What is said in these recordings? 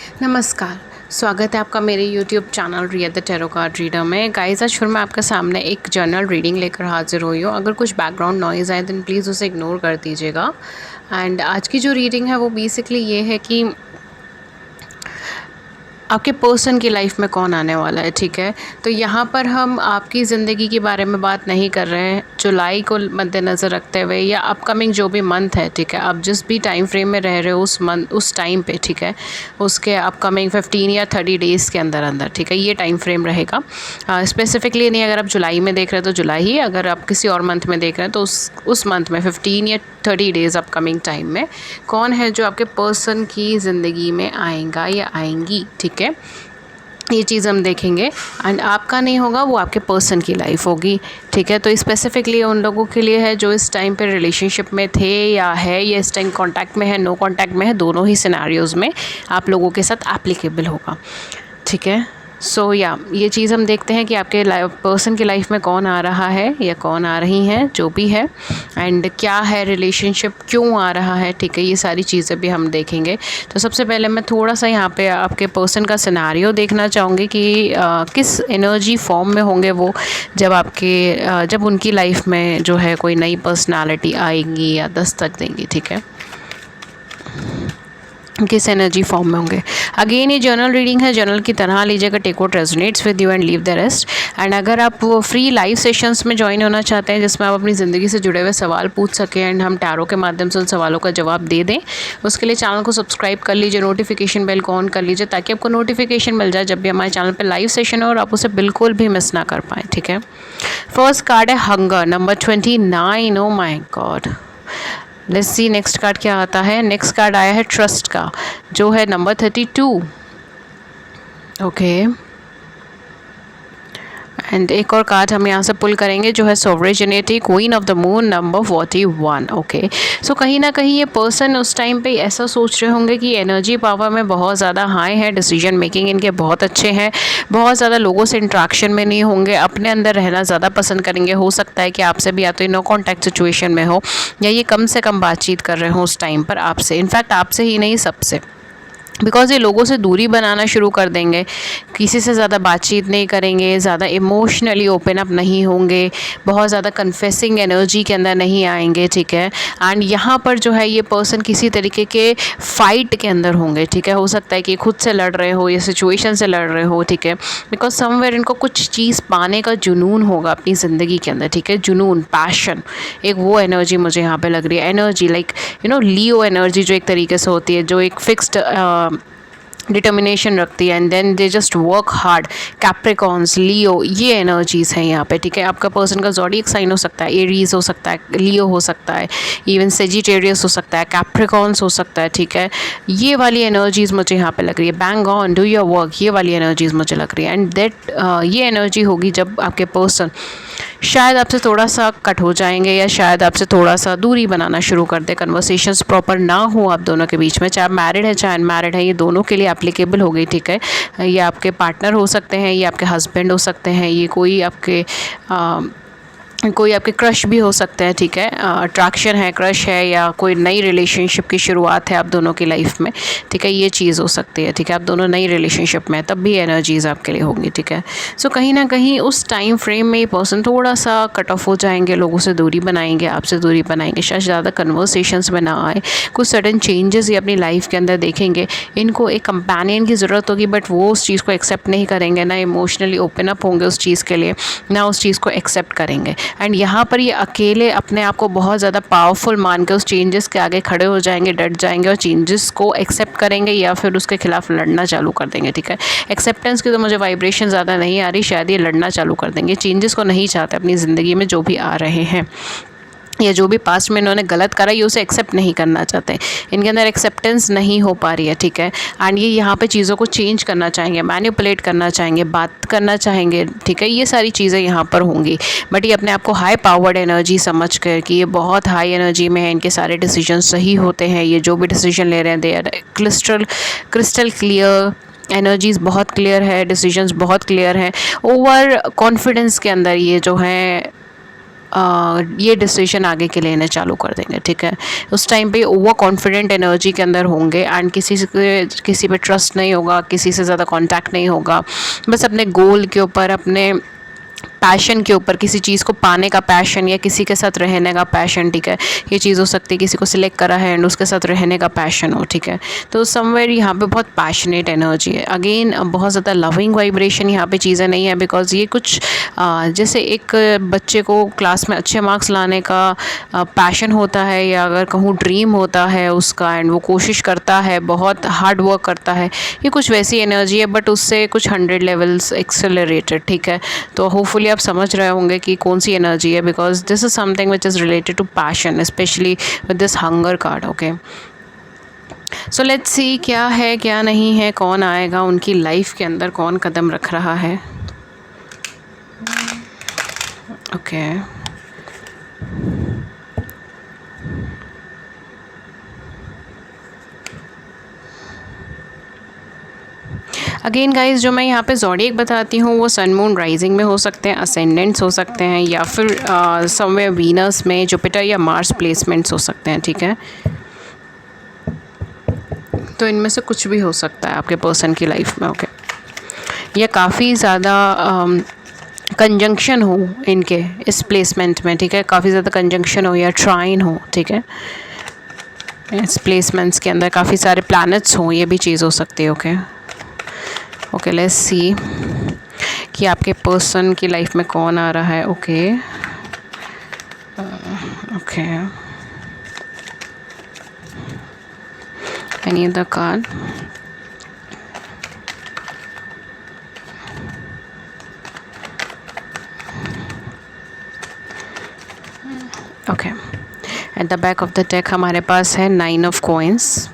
नमस्कार, स्वागत है आपका मेरे YouTube channel Riya the tarot card reader में। गाइस, आज फिर मैं आपके सामने एक जर्नल रीडिंग लेकर हाजिर हुई हूँ। अगर कुछ बैकग्राउंड नॉइज़ आए देन प्लीज़ उसे इग्नोर कर दीजिएगा। एंड आज की जो रीडिंग है वो बेसिकली ये है कि आपके पर्सन की लाइफ में कौन आने वाला है, ठीक है। तो यहाँ पर हम आपकी ज़िंदगी के बारे में बात नहीं कर रहे हैं। जुलाई को मद्देनज़र रखते हुए या अपकमिंग जो भी मंथ है, ठीक है, आप जिस भी टाइम फ्रेम में रह रहे हो उस मंथ उस टाइम पे, ठीक है, उसके अपकमिंग 15 या 30 डेज़ के अंदर अंदर, ठीक है, ये टाइम फ्रेम रहेगा। स्पेसिफिकली नहीं, अगर आप जुलाई में देख रहे हैं तो जुलाई ही, अगर आप किसी और मंथ में देख रहे हैं तो उस मंथ में 15 या 30 डेज़ अपकमिंग टाइम में कौन है जो आपके पर्सन की ज़िंदगी में आएगा या आएंगी, ठीक है। ये चीज़ हम देखेंगे। एंड आपका नहीं होगा, वो आपके पर्सन की लाइफ होगी, ठीक है। तो स्पेसिफिकली उन लोगों के लिए है जो इस टाइम पे रिलेशनशिप में थे या है, या इस टाइम कांटेक्ट में है, नो कांटेक्ट में है, दोनों ही सिनेरियोज़ में आप लोगों के साथ एप्लीकेबल होगा, ठीक है। सो ये चीज़ हम देखते हैं कि आपके पर्सन की लाइफ में कौन आ रहा है या कौन आ रही हैं, जो भी है, एंड क्या है रिलेशनशिप, क्यों आ रहा है, ठीक है। ये सारी चीज़ें भी हम देखेंगे। तो सबसे पहले मैं थोड़ा सा यहाँ पे आपके पर्सन का सिनेरियो देखना चाहूँगी कि किस एनर्जी फॉर्म में होंगे वो जब उनकी लाइफ में जो है कोई नई पर्सनालिटी आएगी या दस्तक देंगी, ठीक है, किस एनर्जी फॉर्म में होंगे। अगेन ये जर्नल रीडिंग है, जर्नल की तरह लीजिएगा, take what resonates with you and leave the rest. And अगर आप वो फ्री लाइव सेशंस में ज्वाइन होना चाहते हैं जिसमें आप अपनी ज़िंदगी से जुड़े हुए सवाल पूछ सकें एंड हम टैरो के माध्यम से उन सवालों का जवाब दे दें, उसके लिए चैनल को सब्सक्राइब कर लीजिए, नोटिफिकेशन बेल को ऑन कर लीजिए ताकि आपको नोटिफिकेशन मिल जाए जब भी हमारे चैनल पर लाइव सेशन हो और आप उसे बिल्कुल भी मिस ना कर पाएँ, ठीक है। फर्स्ट कार्ड है hunger, number 29। Oh my god, let's see next card क्या आता है। नेक्स्ट कार्ड आया है ट्रस्ट का, जो है नंबर 32। ओके, एंड एक और कार्ड हम यहाँ से पुल करेंगे जो है sovereignty, queen of the moon, number 41। Okay, so कहीं ना कहीं ये पर्सन उस टाइम पे ऐसा सोच रहे होंगे कि एनर्जी पावर में बहुत ज़्यादा हाई है, डिसीजन मेकिंग इनके बहुत अच्छे हैं, बहुत ज़्यादा लोगों से इंट्रैक्शन में नहीं होंगे, अपने अंदर रहना ज़्यादा पसंद करेंगे। हो सकता है कि आपसे भी या तो नो कॉन्टैक्ट सिचुएशन में हो या ये कम से कम बातचीत कर रहे हो उस टाइम पर आपसे, इनफैक्ट आपसे ही नहीं सबसे, बिकॉज़ ये लोगों से दूरी बनाना शुरू कर देंगे, किसी से ज़्यादा बातचीत नहीं करेंगे, ज़्यादा इमोशनली ओपन अप नहीं होंगे, बहुत ज़्यादा कन्फेसिंग एनर्जी के अंदर नहीं आएंगे, ठीक है। एंड यहाँ पर जो है ये पर्सन किसी तरीके के फ़ाइट के अंदर होंगे, ठीक है। हो सकता है कि खुद से लड़ रहे हो या सिचुएशन से लड़ रहे हो, ठीक है, बिकॉज समवेयर इनको कुछ चीज़ पाने का जुनून होगा अपनी ज़िंदगी के अंदर, ठीक है। जुनून, पैशन, एक वो एनर्जी मुझे यहाँ पे लग रही है। एनर्जी लाइक लियो एनर्जी जो एक तरीके से होती है, जो एक फिक्स्ड डिटर्मिनेशन रखती है and then they just work hard. Capricorns, Leo, ये एनर्जीज़ हैं यहाँ पे, ठीक है। आपका पर्सन का ज़ोडिएक साइन हो सकता है, एरीज हो सकता है, लियो हो सकता है, इवन सेजिटेरियस हो सकता है, कैप्रिकॉन्स हो सकता है, ठीक है। ये वाली एनर्जीज़ मुझे यहाँ पे लग रही है। Bang on, do your work, ये वाली एनर्जीज़ मुझे लग रही है। एंड ये एनर्जी होगी जब आपके पर्सन शायद आपसे थोड़ा सा कट हो जाएंगे या शायद आपसे थोड़ा सा दूरी बनाना शुरू कर दे, कन्वर्सेशंस प्रॉपर ना हो आप दोनों के बीच में, चाहे मैरिड है चाहे अनमैरिड है, ये दोनों के लिए एप्लीकेबल हो गई, ठीक है। ये आपके पार्टनर हो सकते हैं, ये आपके हस्बैंड हो सकते हैं, ये कोई आपके क्रश भी हो सकते हैं, ठीक है। अट्रैक्शन है, क्रश है, या कोई नई रिलेशनशिप की शुरुआत है आप दोनों की लाइफ में, ठीक है। ये चीज़ हो सकती है, ठीक है। आप दोनों नई रिलेशनशिप में, तब भी एनर्जीज़ आपके लिए होंगी, ठीक है। सो कहीं ना कहीं उस टाइम फ्रेम में ये पर्सन थोड़ा सा कट ऑफ हो जाएंगे, लोगों से दूरी बनाएंगे, आपसे दूरी बनाएंगे, शायद ज़्यादा कन्वर्सेशंस में ना आए, कुछ सडन चेंजेस ये अपनी लाइफ के अंदर देखेंगे। इनको एक कंपेनियन की ज़रूरत होगी बट वो उस चीज़ को एक्सेप्ट नहीं करेंगे, ना इमोशनली ओपन अप होंगे उस चीज़ के लिए, ना उस चीज़ को एक्सेप्ट करेंगे। एंड यहाँ पर ये अकेले अपने आप को बहुत ज़्यादा पावरफुल मान के उस चेंजेस के आगे खड़े हो जाएंगे, डट जाएंगे और चेंजेस को एक्सेप्ट करेंगे या फिर उसके खिलाफ लड़ना चालू कर देंगे, ठीक है। एक्सेप्टेंस की तो मुझे वाइब्रेशन ज़्यादा नहीं आ रही, शायद ये लड़ना चालू कर देंगे, चेंजेस को नहीं चाहते अपनी ज़िंदगी में जो भी आ रहे हैं, या जो भी पास्ट में इन्होंने गलत करा ये उसे एक्सेप्ट नहीं करना चाहते, इनके अंदर एक्सेप्टेंस नहीं हो पा रही है, ठीक है। एंड ये यहाँ पे चीज़ों को चेंज करना चाहेंगे, मैनिपुलेट करना चाहेंगे, बात करना चाहेंगे, ठीक है। ये सारी चीज़ें यहाँ पर होंगी, बट ये अपने आप को हाई पावर्ड एनर्जी समझ कर कि ये बहुत हाई एनर्जी में है, इनके सारे डिसीजन सही होते हैं, ये जो भी डिसीजन ले रहे हैं they are crystal clear, energies बहुत क्लियर है, डिसीजंस बहुत क्लियर हैं, ओवर कॉन्फिडेंस के अंदर ये जो है ये डिसीजन आगे के लेने चालू कर देंगे, ठीक है। उस टाइम पे ओवर कॉन्फिडेंट एनर्जी के अंदर होंगे एंड किसी पे ट्रस्ट नहीं होगा, किसी से ज़्यादा कांटेक्ट नहीं होगा, बस अपने गोल के ऊपर, अपने पैशन के ऊपर, किसी चीज़ को पाने का पैशन या किसी के साथ रहने का पैशन, ठीक है। ये चीज़ हो सकती है किसी को सिलेक्ट करा है एंड उसके साथ रहने का पैशन हो, ठीक है। तो समवेयर यहाँ पे बहुत पैशनेट एनर्जी है। अगेन बहुत ज़्यादा लविंग वाइब्रेशन यहाँ पे चीज़ें नहीं है, बिकॉज ये कुछ जैसे एक बच्चे को क्लास में अच्छे मार्क्स लाने का पैशन होता है, या अगर कहूँ ड्रीम होता है उसका, एंड वो कोशिश करता है, बहुत हार्ड वर्क करता है, ये कुछ वैसी एनर्जी है, बट उससे कुछ 100 लेवल्स एक्सेलरेटेड, ठीक है। तो होपफुली आप समझ रहे होंगे कि कौन सी एनर्जी है, because this is something which is related to passion, specially with this hunger card, okay. So let's see क्या है क्या नहीं है, कौन आएगा उनकी लाइफ के अंदर, कौन कदम रख रहा है, ओके। अगेन गाइज, जो मैं यहाँ पे ज़ोडिएक बताती हूँ वो सन मून राइजिंग में हो सकते हैं, असेंडेंट्स हो सकते हैं, या फिर समवेयर वीनस में जुपिटर या मार्स प्लेसमेंट्स हो सकते हैं, ठीक है। तो इनमें से कुछ भी हो सकता है आपके पर्सन की लाइफ में, ओके। या काफ़ी ज़्यादा कंजंक्शन हो इनके इस प्लेसमेंट में, ठीक है। काफ़ी ज़्यादा कंजंक्शन हो या ट्राइन हो, ठीक है। इस प्लेसमेंट्स के अंदर काफ़ी सारे प्लैनेट्स हों, ये भी चीज़ हो सकती है, ओके। ओके, लेट्स सी कि आपके पर्सन की लाइफ में कौन आ रहा है, okay. Okay, any other card? Okay, at the back of the deck हमारे पास है 9 ऑफ कॉइन्स।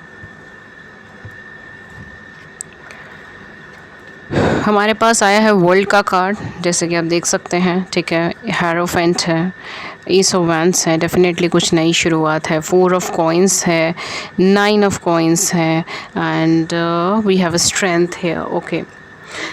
हमारे पास आया है वर्ल्ड का कार्ड, जैसे कि आप देख सकते हैं, ठीक है। हेरोफेंट है, एस ऑफ वैंड्स है, डेफिनेटली कुछ नई शुरुआत है। 4 ऑफ कॉइन्स है, 9 ऑफ कॉइन्स है, and we have a strength है, ओके।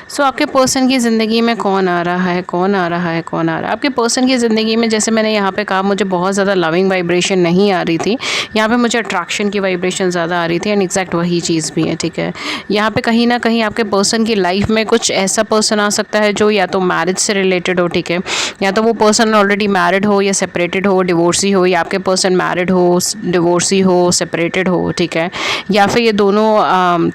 सो आपके पर्सन की ज़िंदगी में कौन आ रहा है, कौन आ रहा है, कौन आ रहा है आपके पर्सन की ज़िंदगी में? जैसे मैंने यहाँ पे कहा, मुझे बहुत ज़्यादा लविंग वाइब्रेशन नहीं आ रही थी, यहाँ पे मुझे अट्रैक्शन की वाइब्रेशन ज़्यादा आ रही थी, एंड एग्जैक्ट वही चीज़ भी है, ठीक है। यहाँ पे कहीं ना कहीं आपके पर्सन की लाइफ में कुछ ऐसा पर्सन आ सकता है जो या तो मैरिज से रिलेटेड हो, ठीक है, या तो वो पर्सन ऑलरेडी मैरिड हो या सेपरेटेड हो, डिवोर्सी हो, या आपके पर्सन मैरिड हो, डिवोर्सी हो, सेपरेटेड हो, ठीक है, या फिर ये दोनों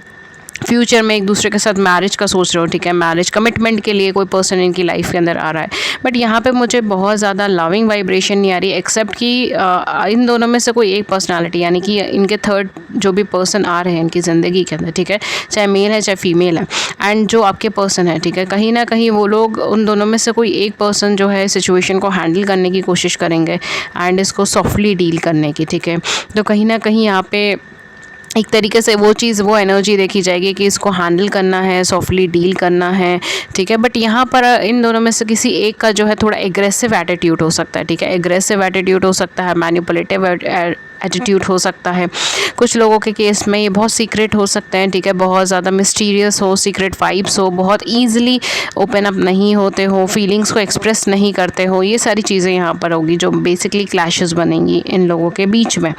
फ्यूचर में एक दूसरे के साथ मैरिज का सोच रहे हो, ठीक है। मैरिज कमिटमेंट के लिए कोई पर्सन इनकी लाइफ के अंदर आ रहा है, बट यहाँ पे मुझे बहुत ज़्यादा लविंग वाइब्रेशन नहीं आ रही, एक्सेप्ट कि इन दोनों में से कोई एक पर्सनालिटी, यानी कि इनके थर्ड जो भी पर्सन आ रहे हैं इनकी ज़िंदगी के अंदर, ठीक है, चाहे मेल है चाहे फीमेल है, एंड जो आपके पर्सन है, ठीक है, कहीं ना कहीं वो लोग उन दोनों में से कोई एक पर्सन जो है सिचुएशन को हैंडल करने की कोशिश करेंगे एंड इसको सॉफ्टली डील करने की, ठीक है। तो कहीं ना कहीं यहाँ पे एक तरीके से वो चीज़, वो एनर्जी देखी जाएगी कि इसको हैंडल करना है, सॉफ्टली डील करना है, ठीक है। बट यहाँ पर इन दोनों में से किसी एक का जो है थोड़ा एग्रेसिव एटीट्यूड हो सकता है, ठीक है। एग्रेसिव एटीट्यूड हो सकता है, मैनिपुलेटिव एटीट्यूड हो सकता है। कुछ लोगों के केस में ये बहुत सीक्रेट हो सकते हैं, ठीक है, बहुत ज़्यादा मिस्टीरियस हो, सीक्रेट वाइब्स हो, बहुत ईजिली ओपन अप नहीं होते हो, फीलिंग्स को एक्सप्रेस नहीं करते हो, ये सारी चीज़ें यहाँ पर होगी जो बेसिकली क्लैशेस बनेंगी इन लोगों के बीच में।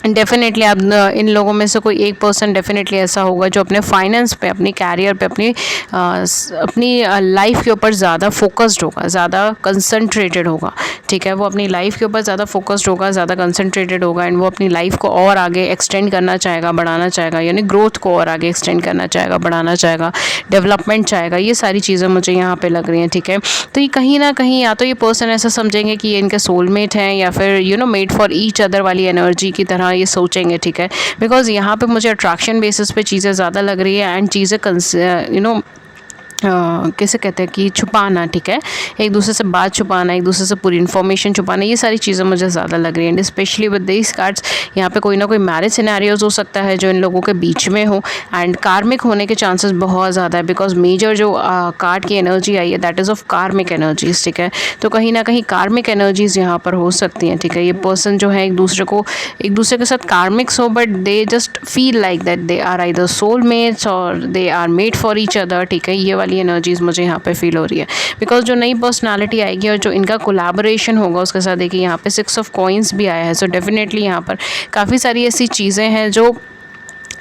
डेफिनेटली आप इन लोगों में से कोई एक पर्सन डेफिनेटली ऐसा होगा जो अपने फाइनेंस पे, अपनी कैरियर पे, अपनी लाइफ के ऊपर ज़्यादा फोकस्ड होगा, ज़्यादा कंसंट्रेटेड होगा, ठीक है। वो अपनी लाइफ के ऊपर ज़्यादा फोकस्ड होगा, ज़्यादा कंसंट्रेटेड होगा, एंड वो अपनी लाइफ को और आगे एक्सटेंड करना चाहेगा, बढ़ाना चाहेगा, यानी ग्रोथ को और आगे एक्सटेंड करना चाहेगा, बढ़ाना चाहेगा, डेवलपमेंट चाहेगा। ये सारी चीज़ें मुझे यहाँ पर लग रही हैं, ठीक है। तो ये कहीं ना कहीं या तो ये पर्सन ऐसा समझेंगे कि ये इनके सोलमेट हैं, या फिर मेड फॉर ईच अदर वाली एनर्जी की तरह ये सोचेंगे, ठीक है। बिकॉज यहाँ पे मुझे अट्रैक्शन बेसिस पे चीज़ें ज़्यादा लग रही है, एंड चीज़ें कैसे कहते हैं कि छुपाना, ठीक है, एक दूसरे से बात छुपाना, एक दूसरे से पूरी इन्फॉर्मेशन छुपाना, ये सारी चीज़ें मुझे ज़्यादा लग रही हैं। And specially with this cards, यहाँ पे कोई ना कोई मैरिज सिनेरियोज हो सकता है जो इन लोगों के बीच में हो, एंड कार्मिक होने के चांसेस बहुत ज़्यादा है, बिकॉज मेजर जो कार्ड की एनर्जी आई है दैट इज़ ऑफ कार्मिक एनर्जीज, ठीक है। तो कहीं ना कहीं कार्मिक एनर्जीज यहाँ पर हो सकती हैं, ठीक है। ये पर्सन जो है एक दूसरे के साथ कार्मिक्स हो, but they just feel like that they are either soulmates और they are made for each other, ठीक है। ये वाली वाली एनर्जीज मुझे यहाँ पे फील हो रही है, बिकॉज जो नई पर्सनालिटी आएगी और जो इनका कोलैबोरेशन होगा उसके साथ, देखिए यहाँ पे 6 ऑफ कॉइन्स भी आया है। सो डेफिनेटली यहाँ पर काफ़ी सारी ऐसी चीज़ें हैं जो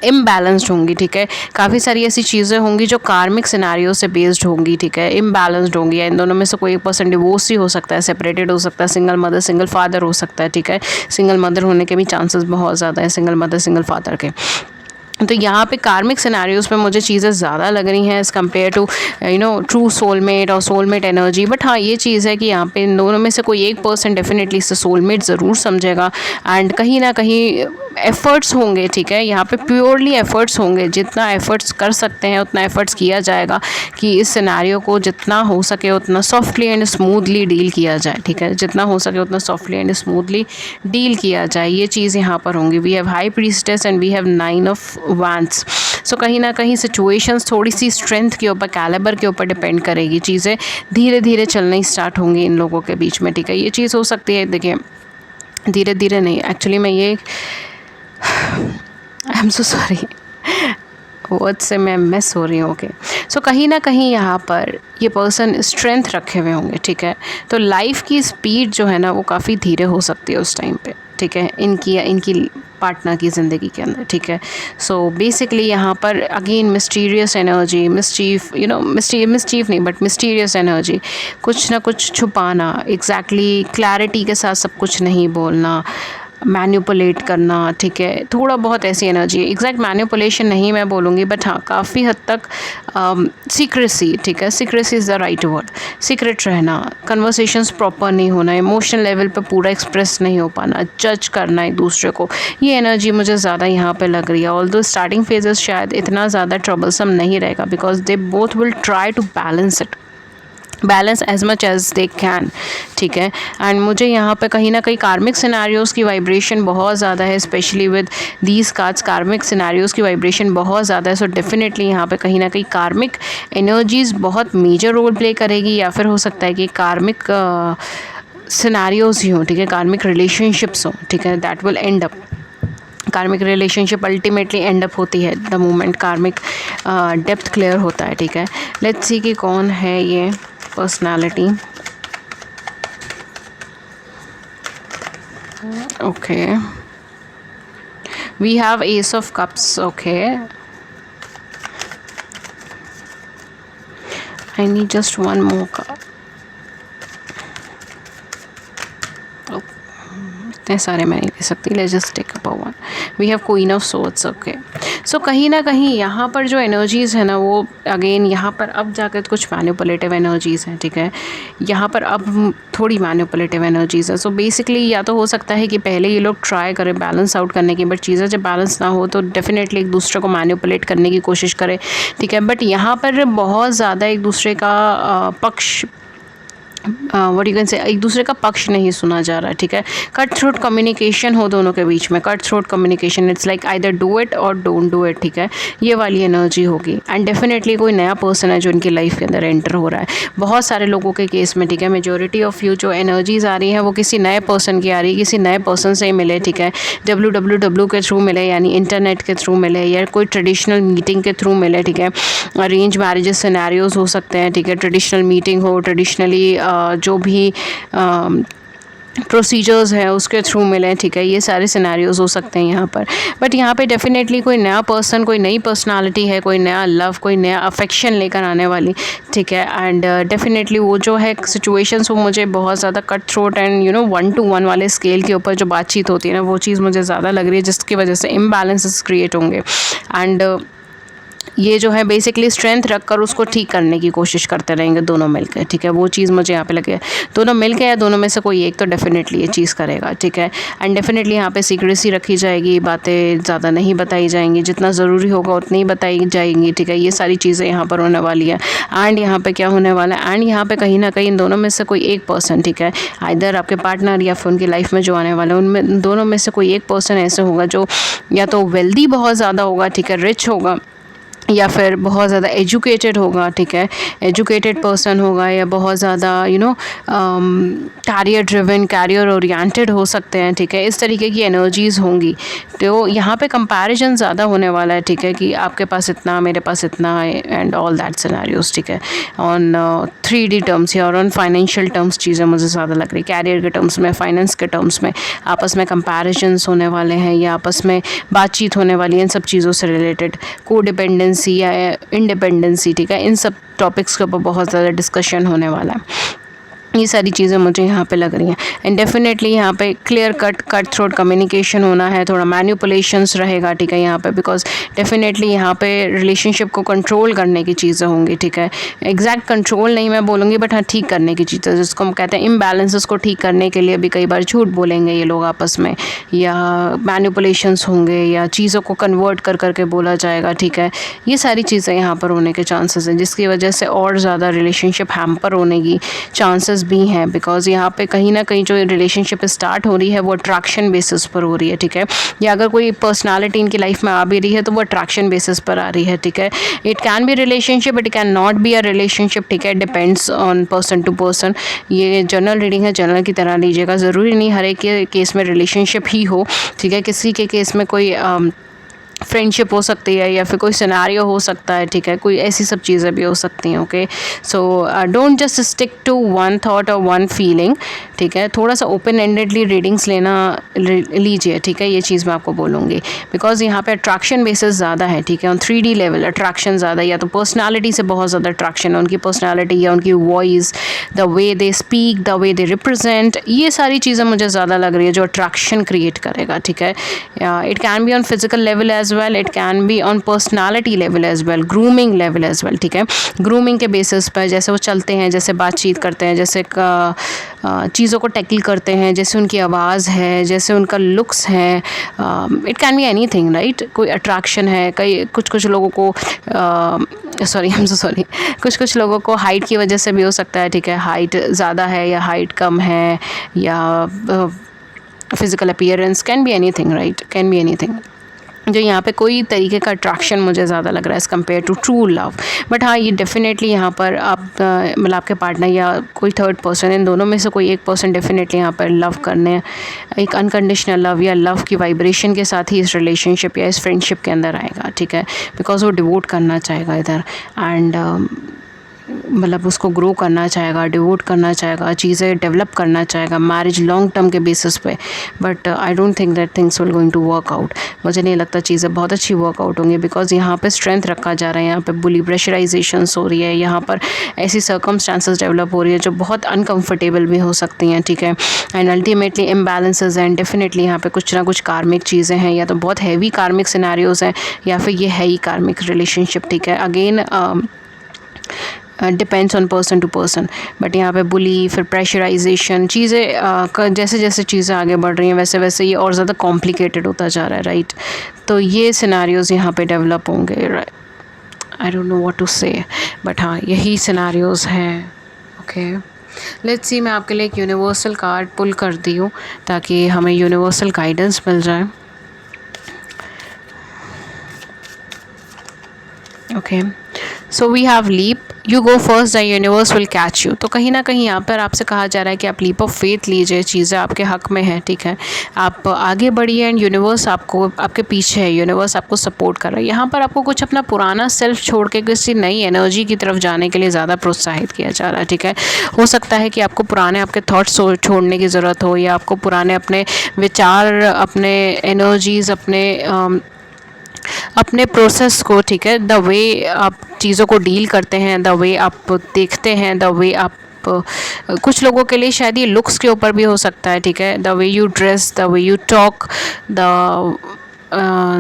इम्बैलेंस्ड होंगी, ठीक है। काफ़ी सारी ऐसी चीज़ें होंगी जो कार्मिक सिनारियो से बेस्ड होंगी, ठीक है, इम्बैलेंस्ड होंगी। इन दोनों में से कोई एक पर्सन डिवोर्स ही हो सकता है, सेपरेटेड हो सकता है, सिंगल मदर सिंगल फादर हो सकता है, ठीक है। सिंगल मदर होने के भी चांसेस बहुत ज़्यादा है, सिंगल मदर सिंगल फादर के। तो यहाँ पे कार्मिक सिनेरियोज़ पे मुझे चीज़ें ज़्यादा लग रही हैं as compare to true soulmate और सोलमेट एनर्जी। बट हाँ, ये चीज़ है कि यहाँ पे इन दोनों में से कोई एक पर्सन डेफिनेटली इसे सोलमेट ज़रूर समझेगा, एंड कहीं ना कहीं एफ़र्ट्स होंगे, ठीक है। यहाँ पे प्योरली एफ़र्ट्स होंगे, जितना एफ़र्ट्स कर सकते हैं उतना एफ़र्ट्स किया जाएगा कि इस सिनेरियो को जितना हो सके उतना सॉफ्टली एंड स्मूथली डील किया जाए, ठीक है। जितना हो सके उतना सॉफ्टली एंड स्मूथली डील किया जाए, ये चीज़ यहाँ पर होंगी। We have high priestess and we have 9 of wands. So कहीं ना कहीं सिचुएशंस थोड़ी सी स्ट्रेंथ के ऊपर, कैलिबर के ऊपर डिपेंड करेगी। चीज़ें धीरे धीरे चलना ही स्टार्ट होंगी इन लोगों के बीच में, ठीक है। ये चीज़ हो सकती है, देखिए धीरे धीरे नहीं, एक्चुअली मैं ये I am so sorry word से मैं मिस हो रही हूँ। ओके, सो कहीं ना कहीं यहाँ पर ये पर्सन स्ट्रेंथ रखे हुए होंगे, ठीक है। तो लाइफ की स्पीड जो है ना वो काफ़ी धीरे हो सकती है उस टाइम पे, ठीक है, इनकी पार्टनर की ज़िंदगी के अंदर, ठीक है। सो बेसिकली यहाँ पर अगेन मिस्टीरियस एनर्जी, मिस्चीफ नहीं बट मिस्टीरियस एनर्जी, कुछ ना कुछ छुपाना, एग्जैक्टली क्लैरिटी के साथ सब कुछ नहीं बोलना, मैनिपुलेट करना, ठीक है। थोड़ा बहुत ऐसी एनर्जी है, एग्जैक्ट मैनिपुलेशन नहीं मैं बोलूँगी, बट हाँ काफ़ी हद तक सीक्रेसी, ठीक है। Secrecy is the right word. Secret रहना, कन्वर्सेशंस प्रॉपर नहीं होना, इमोशनल लेवल पे पूरा एक्सप्रेस नहीं हो पाना, जज करना एक दूसरे को, ये एनर्जी मुझे ज़्यादा यहाँ पे लग रही है। ऑल्दो स्टार्टिंग फेजेस शायद इतना ज़्यादा ट्रबलसम नहीं रहेगा, because they both will try to balance as much as they can, ठीक है। एंड मुझे यहाँ पे कहीं ना कहीं कार्मिक सिनेरियोज़ की वाइब्रेशन बहुत ज़्यादा है, स्पेशली विद दीज कार्ड्स। कार्मिक सिनेरियोज़ की वाइब्रेशन बहुत ज़्यादा है। सो डेफिनेटली यहाँ पे कहीं ना कहीं कार्मिक एनर्जीज़ बहुत मेजर रोल प्ले करेगी, या फिर हो सकता है कि कार्मिक सिनेरियोज़ ही हों, ठीक है, कार्मिक रिलेशनशिप्स हों, ठीक है, दैट विल एंड अप। कार्मिक रिलेशनशिप अल्टीमेटली एंड अप होती है द मोमेंट कार्मिक डेप्थ क्लियर होता है, ठीक है। लेट्स सी कि कौन है ये personality. Okay, we have ace of cups. Okay, I need just one more cup. इतने सारे मैं नहीं ले सकती, let's just take up one. We have queen of swords. Okay, so कहीं ना कहीं यहाँ पर जो एनर्जीज़ है ना वो अगेन यहाँ पर अब जाकर कुछ मैनिपुलेटिव एनर्जीज़ हैं, ठीक है। यहाँ पर अब थोड़ी मैनिपुलेटिव एनर्जीज़ है। सो बेसिकली या तो हो सकता है कि पहले ये लोग ट्राई करें बैलेंस आउट करने की, बट चीज़ें जब बैलेंस ना हो तो डेफिनेटली एक दूसरे को मैनिपुलेट करने की कोशिश करें, ठीक है। बट यहाँ पर बहुत ज़्यादा एक दूसरे का पक्ष व्हाट यू कैन से, एक दूसरे का पक्ष नहीं सुना जा रहा है, ठीक है। कट थ्रोट कम्युनिकेशन हो दोनों के बीच में, cut throat communication, it's like either do it और डोंट डू इट, ठीक है। ये वाली एनर्जी होगी। एंड डेफिनेटली कोई नया पर्सन है जो इनकी लाइफ के अंदर एंटर हो रहा है, बहुत सारे लोगों के केस में, ठीक है। मेजोरिटी ऑफ यू जो एनर्जीज आ रही है वो किसी नए पर्सन की आ रही है, किसी नए पर्सन से ही मिले, ठीक है। www के थ्रू मिले, यानी इंटरनेट के थ्रू मिले, या कोई ट्रेडिशनल मीटिंग के थ्रू मिले, ठीक है। अरेंज मैरिजेस सिनेरियोज हो सकते हैं, ठीक है। ट्रेडिशनल मीटिंग हो, ट्रेडिशनली जो भी प्रोसीजर्स हैं उसके थ्रू मिले, ठीक है। ये सारे सिनेरियोज हो सकते हैं यहाँ पर। बट यहाँ पे डेफिनेटली कोई नया पर्सन, कोई नई पर्सनालिटी है, कोई नया लव, कोई नया अफेक्शन लेकर आने वाली, ठीक है। एंड डेफिनेटली वो जो है सिचुएशंस वो मुझे बहुत ज़्यादा कट थ्रोट एंड 1-to-1 वाले स्केल के ऊपर जो बातचीत होती है ना वो चीज़ मुझे ज़्यादा लग रही है, जिसकी वजह से इम्बैलेंसेस क्रिएट होंगे। एंड ये जो है बेसिकली स्ट्रेंथ रखकर उसको ठीक करने की कोशिश करते रहेंगे दोनों मिलकर, ठीक है। वो चीज़ मुझे यहाँ पे लगे, दोनों मिलकर या दोनों में से कोई एक तो डेफिनेटली ये चीज़ करेगा, ठीक है। एंड डेफिनेटली यहाँ पे सीक्रेसी रखी जाएगी, बातें ज़्यादा नहीं बताई जाएंगी, जितना ज़रूरी होगा उतनी ही बताई जाएंगी, ठीक है। ये सारी चीज़ें यहाँ पर होने वाली है। एंड यहाँ पर क्या होने वाला है, एंड यहाँ पर कहीं ना कहीं इन दोनों में से कोई एक पर्सन, ठीक है, आइदर आपके पार्टनर या फिर उनकी लाइफ में जो आने वाले हैं उनमें दोनों में से कोई एक पर्सन ऐसे होगा जो या तो वेल्दी बहुत ज़्यादा होगा, ठीक है, रिच होगा, या फिर बहुत ज़्यादा एजुकेटेड होगा, ठीक है, एजुकेटेड पर्सन होगा, या बहुत ज़्यादा कैरियर ड्रिवन, कैरियर ओरिएंटेड हो सकते हैं, ठीक है, इस तरीके की एनर्जीज़ होंगी। तो यहाँ पे कंपैरिजन ज़्यादा होने वाला है, ठीक है, कि आपके पास इतना, मेरे पास इतना है, एंड ऑल दैट सिनेरियोज, ठीक है। ऑन 3D टर्म्स या ऑन फाइनेंशियल टर्म्स चीज़ें मुझे ज़्यादा लग रही, कैरियर के टर्म्स में, फाइनेंस के टर्म्स में आपस में कंपैरिजन्स होने वाले हैं, या आपस में बातचीत होने वाली है इन सब चीज़ों से रिलेटेड, कोडिपेंडेंसी या इंडिपेंडेंसी, ठीक है, इन सब टॉपिक्स के ऊपर बहुत ज़्यादा डिस्कशन होने वाला है। ये सारी चीज़ें मुझे यहाँ पे लग रही हैं। एंड डेफिनेटली यहाँ पे क्लियर कट थ्रोट कम्युनिकेशन होना है, थोड़ा मैनिपुलेशंस रहेगा, ठीक है, यहाँ पे, बिकॉज डेफिनेटली यहाँ पे रिलेशनशिप को कंट्रोल करने की चीज़ें होंगी, ठीक है। एग्जैक्ट कंट्रोल नहीं मैं बोलूँगी, बट हाँ, ठीक करने की चीज़ें, जिसको हम कहते हैं इम्बैलेंसेस को ठीक करने के लिए भी कई बार झूठ बोलेंगे ये लोग आपस में, या मैनिपुलेशंस होंगे, या चीज़ों को कन्वर्ट कर करके बोला जाएगा, ठीक है। ये सारी चीज़ें यहाँ पर होने के चांसेस हैं, जिसकी वजह से और ज़्यादा रिलेशनशिप हैम्पर होने की चांसेस भी हैं, बिकॉज यहाँ पे कहीं ना कहीं जो रिलेशनशिप स्टार्ट हो रही है वो अट्रैक्शन बेसिस पर हो रही है, ठीक है, या अगर कोई पर्सनालिटी इनकी लाइफ में आ भी रही है तो वो अट्रैक्शन बेसिस पर आ रही है, ठीक है। It can be relationship, it can not be a relationship, ठीक है, depends on person to person. ये जनरल रीडिंग है, जनरल की तरह लीजिएगा, ज़रूरी नहीं हर एक के केस में रिलेशनशिप ही हो, ठीक है। किसी के केस में कोई फ्रेंडशिप हो सकती है, या फिर कोई सिनेरियो हो सकता है, ठीक है, कोई ऐसी सब चीज़ें भी हो सकती हैं। Okay, so don't just stick to one thought और वन फीलिंग, ठीक है, थोड़ा सा ओपन एंडेडली रीडिंग्स लीजिए, ठीक है, ये चीज़ मैं आपको बोलूँगी, बिकॉज यहाँ पे अट्रैक्शन बेसिस ज़्यादा है, ठीक है, ऑन 3D लेवल अट्रैक्शन ज़्यादा, या तो पर्सनालिटी से बहुत ज़्यादा अट्रैक्शन है, उनकी पर्सनालिटी या उनकी voice, the way they speak, the way they represent, ये सारी चीज़ें मुझे ज़्यादा लग रही है जो अट्रैक्शन क्रिएट करेगा, ठीक है। It can be on physical level as well, it can be on personality level as well, grooming level as well, ठीक है। ग्रूमिंग के बेसिस पर जैसे वो चलते हैं, जैसे बातचीत करते हैं, जैसे चीज़ों को टैकल करते हैं, जैसे उनकी आवाज़ है, जैसे उनका लुक्स है, it can be anything, right. कोई अट्रैक्शन है, कई कुछ लोगों को कुछ लोगों को हाइट की वजह से भी हो सकता है, ठीक है, हाइट ज़्यादा है या हाइट कम है, या physical appearance, can be anything, right, can be anything. जो यहाँ पे कोई तरीके का अट्रैक्शन मुझे ज़्यादा लग रहा है as compare to true love. But हाँ, ये डेफिनेटली यहाँ पर आप मतलब आपके पार्टनर या कोई थर्ड पर्सन, इन दोनों में से कोई एक पर्सन डेफिनेटली यहाँ पर लव करने, एक अनकंडीशनल लव या लव की वाइब्रेशन के साथ ही इस रिलेशनशिप या इस फ्रेंडशिप के अंदर आएगा, ठीक है, बिकॉज वो डिवोट करना चाहेगा इधर, एंड मतलब उसको ग्रो करना चाहेगा, डिवोट करना चाहेगा, चीज़ें डेवलप करना चाहेगा, मैरिज लॉन्ग टर्म के बेसिस पे। But I don't think that things will going to work out. मुझे नहीं लगता चीज़ें बहुत अच्छी वर्कआउट होंगी, बिकॉज यहाँ पे स्ट्रेंथ रखा जा रहा है, यहाँ पे बुली प्रेशराइजेशंस हो रही है, यहाँ पर ऐसी सर्कमस्टांसेस डेवलप हो रही है जो बहुत अनकम्फर्टेबल भी हो सकती हैं, ठीक है, and ultimately imbalances and definitely यहाँ पे कुछ ना कुछ कार्मिक चीज़ें हैं, या तो बहुत हैवी कार्मिक सिनेरियोज़ हैं, या फिर ये है ही कार्मिक रिलेशनशिप, ठीक है। Again depends on person to person, but यहाँ पे बुली, फिर प्रेशराइजेशन, चीज़ें जैसे जैसे चीज़ें आगे बढ़ रही हैं वैसे वैसे ये और ज़्यादा कॉम्प्लिकेटेड होता जा रहा है, राइट। तो ये सिनेरियोज़ यहाँ पे डेवलप होंगे, I don't know what to say, but हाँ, यही सिनेरियोज़ हैं। ओके, लेट्स सी, मैं आपके लिए एक यूनिवर्सल कार्ड पुल कर दी हूँ ताकि हमें यूनिवर्सल गाइडेंस मिल जाए। Okay, so we have leap, you go first, the universe will catch you. तो कहीं ना कहीं यहाँ पर आपसे कहा जा रहा है कि आप लीप ऑफ फेथ लीजिए, चीज़ें आपके हक में है, ठीक है, आप आगे बढ़िए, एंड यूनिवर्स आपको आपके पीछे है, यूनिवर्स आपको सपोर्ट कर रहा है। यहाँ पर आपको कुछ अपना पुराना सेल्फ छोड़ के किसी नई एनर्जी की तरफ जाने के लिए ज़्यादा प्रोत्साहित किया जा रहा है, ठीक है। हो सकता है कि आपको पुराने आपके थॉट्स छोड़ने की ज़रूरत हो, या आपको पुराने अपने विचार, अपने एनर्जीज़, अपने प्रोसेस को, ठीक है, द वे आप चीज़ों को डील करते हैं, द वे आप देखते हैं, द वे आप कुछ लोगों के लिए शायद ये लुक्स के ऊपर भी हो सकता है, ठीक है, the way you dress, the way you talk,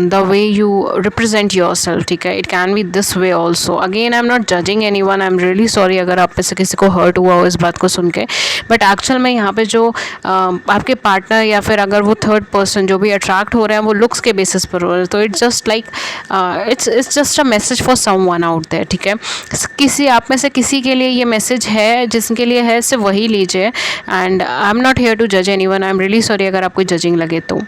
the way you represent yourself, ठीक है, it can be this way also. Again, I'm not judging anyone, I'm really sorry अगर आप में से किसी को hurt हुआ हो इस बात को सुन के, बट एक्चुअल में यहाँ पे जो आपके पार्टनर या फिर अगर वो थर्ड पर्सन जो भी अट्रैक्ट हो रहे हैं वो लुक्स के बेसिस पर हो रहे हैं, तो it's just like it's just a message for someone out there, ठीक है। किसी आप में से किसी के लिए ये मैसेज है, जिसके लिए है सिर्फ वही लीजिए, and I am not here to जज anyone, I am really sorry अगर आपको जजिंग लगे तो।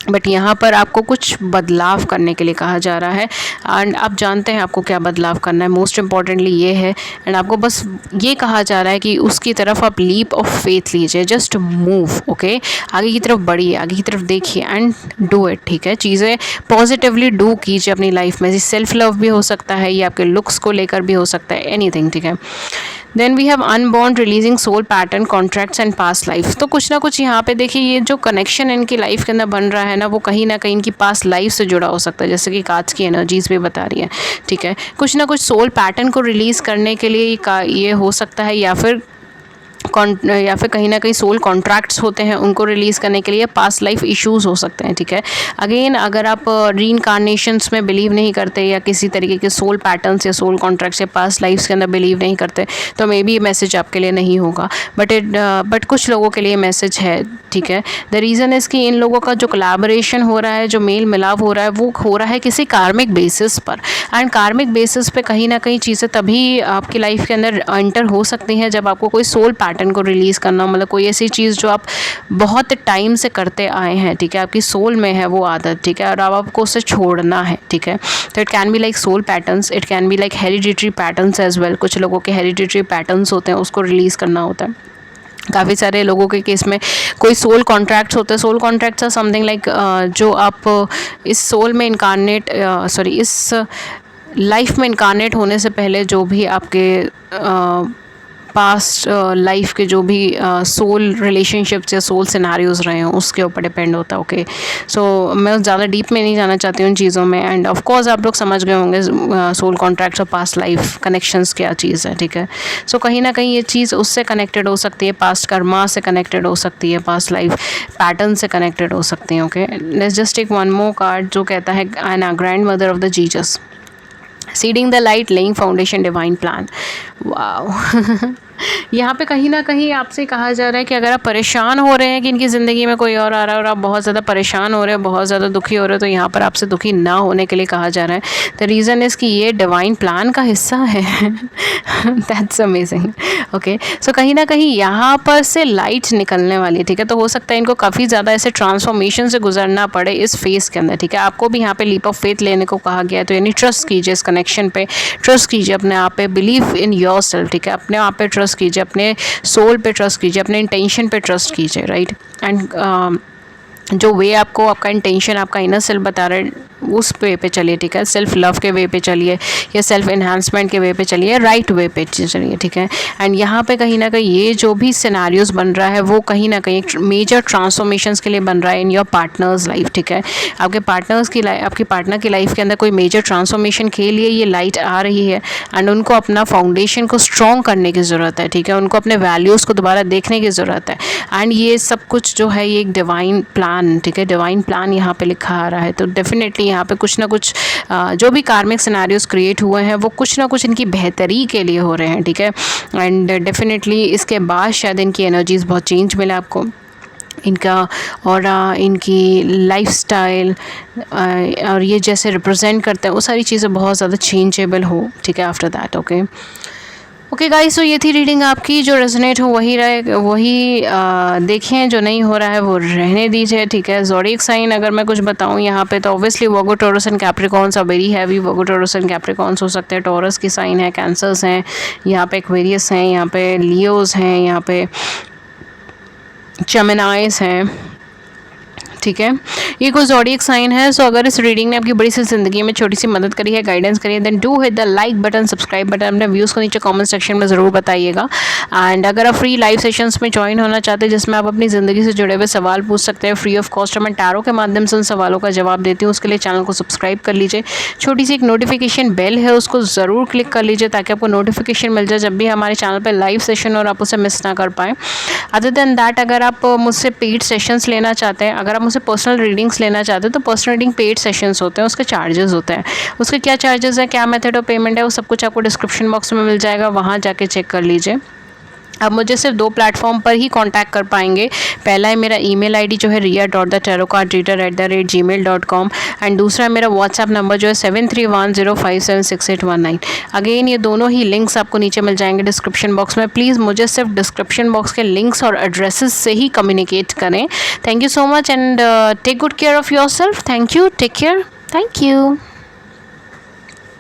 बट यहाँ पर आपको कुछ बदलाव करने के लिए कहा जा रहा है एंड आप जानते हैं आपको क्या बदलाव करना है, मोस्ट इम्पॉर्टेंटली ये है। एंड आपको बस ये कहा जा रहा है कि उसकी तरफ आप लीप ऑफ फेथ लीजिए, जस्ट मूव, ओके, आगे की तरफ बढ़िए, आगे की तरफ देखिए एंड डू इट, ठीक है। चीज़ें पॉजिटिवली डू कीजिए अपनी लाइफ में। सेल्फ लव भी हो सकता है, ये आपके लुक्स को लेकर भी हो सकता है, एनीथिंग, ठीक है। Then we have unborn releasing soul pattern contracts and past life. तो कुछ ना कुछ यहाँ पे देखिए, ये जो कनेक्शन इनकी लाइफ के अंदर बन रहा है ना, वो कहीं ना कहीं इनकी पास्ट लाइफ से जुड़ा हो सकता है, जैसे कि कांच की एनर्जीज भी बता रही है, ठीक है। कुछ ना कुछ सोल पैटर्न को रिलीज़ करने के लिए ये हो सकता है, या फिर कहीं ना कहीं सोल कॉन्ट्रैक्ट्स होते हैं, उनको रिलीज़ करने के लिए पास्ट लाइफ इश्यूज़ हो सकते हैं, ठीक है। अगेन, अगर आप रीइंकार्नेशंस में बिलीव नहीं करते या किसी तरीके के सोल पैटर्न्स या सोल कॉन्ट्रैक्ट्स या पास्ट लाइफ्स के अंदर बिलीव नहीं करते, तो मे बी ये मैसेज आपके लिए नहीं होगा, बट कुछ लोगों के लिए मैसेज है, ठीक है। द रीज़न इज़ कि इन लोगों का जो कोलैबोरेशन हो रहा है, जो मेल मिलाप हो रहा है, वो हो रहा है किसी कार्मिक बेसिस पर। एंड कार्मिक बेसिस पे कहीं ना कहीं चीज़ें तभी आपकी लाइफ के अंदर एंटर हो सकती हैं जब आपको कोई सोल पैटर्न को रिलीज़ करना, मतलब कोई ऐसी चीज़ जो आप बहुत टाइम से करते आए हैं, ठीक है, आपकी सोल में है वो आदत, ठीक है, और अब आपको उसे छोड़ना है, ठीक है। तो it can be like soul patterns, it can be like hereditary patterns as well. कुछ लोगों के हेरिडिटरी पैटर्न्स होते हैं, उसको रिलीज़ करना होता है। काफ़ी सारे लोगों के केस में कोई सोल कॉन्ट्रैक्ट्स होते हैं। Soul contracts are something like जो आप इस सोल में इनकारनेट इस लाइफ में इनकारनेट होने से पहले जो भी आपके पास्ट लाइफ के जो भी सोल रिलेशनशिप्स या सोल सिनेरियोज रहे हों, उसके ऊपर डिपेंड होता है, ओके। सो मैं ज़्यादा डीप में नहीं जाना चाहती हूँ उन चीज़ों में। एंड ऑफ कोर्स आप लोग समझ गए होंगे सोल कॉन्ट्रैक्ट्स और पास्ट लाइफ कनेक्शंस क्या चीज़ है, ठीक है। सो कहीं ना कहीं ये चीज़ उससे कनेक्टेड हो सकती है, पास्ट कर्मा से कनेक्टेड हो सकती है, पास्ट लाइफ पैटर्न से कनेक्टेड हो सकती हैं, okay. Let's just take one more card जो कहता है Anna grandmother of the Jesus, seeding the light, laying foundation, divine plan. Wow यहाँ पे कहीं ना कहीं आपसे कहा जा रहा है कि अगर आप परेशान हो रहे हैं कि इनकी ज़िंदगी में कोई और आ रहा है और आप बहुत ज़्यादा परेशान हो रहे हो, बहुत ज़्यादा दुखी हो रहे हो, तो यहाँ पर आपसे दुखी ना होने के लिए कहा जा रहा है। द रीज़न इज़ कि ये डिवाइन प्लान का हिस्सा है। That's amazing, okay. सो कहीं ना कहीं यहाँ पर से लाइट निकलने वाली है, ठीक है। तो हो सकता है इनको काफ़ी ज़्यादा ऐसे ट्रांसफॉर्मेशन से गुजरना पड़े इस फेज़ के अंदर, ठीक है। आपको भी यहाँ पे लीप ऑफ फेथ लेने को कहा गया है, तो यानी ट्रस्ट कीजिए इस कनेक्शन पे, ट्रस्ट कीजिए अपने आप पे, बिलीव इन योर सेल्फ, ठीक है। अपने आप पे ट्रस्ट कीजिए, अपने सोल पे ट्रस्ट कीजिए, अपने इंटेंशन पे ट्रस्ट कीजिए, राइट। एंड जो वे आपको आपका इंटेंशन, आपका इनर सेल्फ बता रहा है, उस वे पे चलिए, ठीक है। सेल्फ लव के वे पे चलिए या सेल्फ एनहांसमेंट के वे पे चलिए, राइट वे पे चलिए, ठीक है। एंड यहाँ पे कहीं ना कहीं ये जो भी सिनेरियोज बन रहा है वो कहीं ना कहीं एक मेजर ट्रांसफॉर्मेशंस के लिए बन रहा है इन योर पार्टनर्स लाइफ, ठीक है। आपके पार्टनर्स की लाइफ, आपके पार्टनर की लाइफ के अंदर कोई मेजर ट्रांसफॉर्मेशन के लिए ये लाइट आ रही है। एंड उनको अपना फाउंडेशन को स्ट्रॉन्ग करने की ज़रूरत है, ठीक है। उनको अपने वैल्यूज़ को दोबारा देखने की ज़रूरत है। एंड ये सब कुछ जो है ये एक डिवाइन प्लान, ठीक है, डिवाइन प्लान यहाँ पे लिखा आ रहा है। तो डेफिनेटली यहाँ पे कुछ ना कुछ जो भी कार्मिक सिनेरियोज क्रिएट हुए हैं वो कुछ ना कुछ इनकी बेहतरी के लिए हो रहे हैं, ठीक है। एंड डेफिनेटली इसके बाद शायद इनकी एनर्जीज बहुत चेंज मिले आपको, इनका और इनकी लाइफस्टाइल और ये जैसे रिप्रेजेंट करते हैं वो सारी चीज़ें बहुत ज़्यादा चेंजेबल हो, ठीक है, आफ्टर दैट, ओके गाइस। तो ये थी रीडिंग आपकी, जो रेजोनेट हो वही रहे, वही देखें, जो नहीं हो रहा है वो रहने दीजिए, ठीक है। ज़ोडिएक साइन अगर मैं कुछ बताऊं यहाँ पे तो obviously Virgo, Taurus and Capricorns are very heavy. Virgo, Taurus and Capricorns हो सकते हैं, टॉरस की साइन है, कैंसर्स हैं, यहाँ पे एक्वेरियस हैं, यहाँ पे लियोज़ हैं, यहाँ पे जेमिनाइज हैं, ठीक है। ये कोई ज़ोडिएक साइन है। सो अगर इस रीडिंग ने आपकी बड़ी सी ज़िंदगी में छोटी सी मदद करी है, गाइडेंस करी है, then do hit the like button, subscribe button. अपने व्यूज़ को नीचे कमेंट सेक्शन में ज़रूर बताइएगा। एंड अगर आप फ्री लाइव सेशंस में ज्वाइन होना चाहते हैं जिसमें आप अपनी ज़िंदगी से जुड़े हुए सवाल पूछ सकते हैं फ्री ऑफ कॉस्ट, मैं टैरो के माध्यम से उन सवालों का जवाब देती हूँ, उसके लिए चैनल को सब्सक्राइब कर लीजिए। छोटी सी एक नोटिफिकेशन बेल है, उसको ज़रूर क्लिक कर लीजिए ताकि आपको नोटिफिकेशन मिल जाए जब भी हमारे चैनल पर लाइव सेशन और आप उसे मिस ना कर पाएँ। अदर देन दैट, अगर आप मुझसे पेड सेशंस लेना चाहते हैं, अगर आप मुझसे पर्सनल रीडिंग्स लेना चाहते हैं तो पर्सनल रीडिंग पेड सेशंस होते हैं, उसके चार्जेस होते हैं। उसके क्या चार्जेस है, क्या मेथड ऑफ पेमेंट है, वो सब कुछ आपको डिस्क्रिप्शन बॉक्स में मिल जाएगा, वहाँ जाके चेक कर लीजिए। आप मुझे सिर्फ 2 प्लेटफॉर्म पर ही कांटेक्ट कर पाएंगे। पहला है मेरा ईमेल आईडी जो है ria.thetarotcardreader@gmail.com एंड दूसरा है मेरा व्हाट्सएप नंबर जो है 7310576819। अगेन ये दोनों ही लिंक्स आपको नीचे मिल जाएंगे डिस्क्रिप्शन बॉक्स में। प्लीज़ मुझे सिर्फ डिस्क्रिप्शन बॉक्स के लिंक्स और एड्रेसेस से ही कम्युनिकेट करें। Thank you so much and take good care of yourself. Thank you, take care, thank you.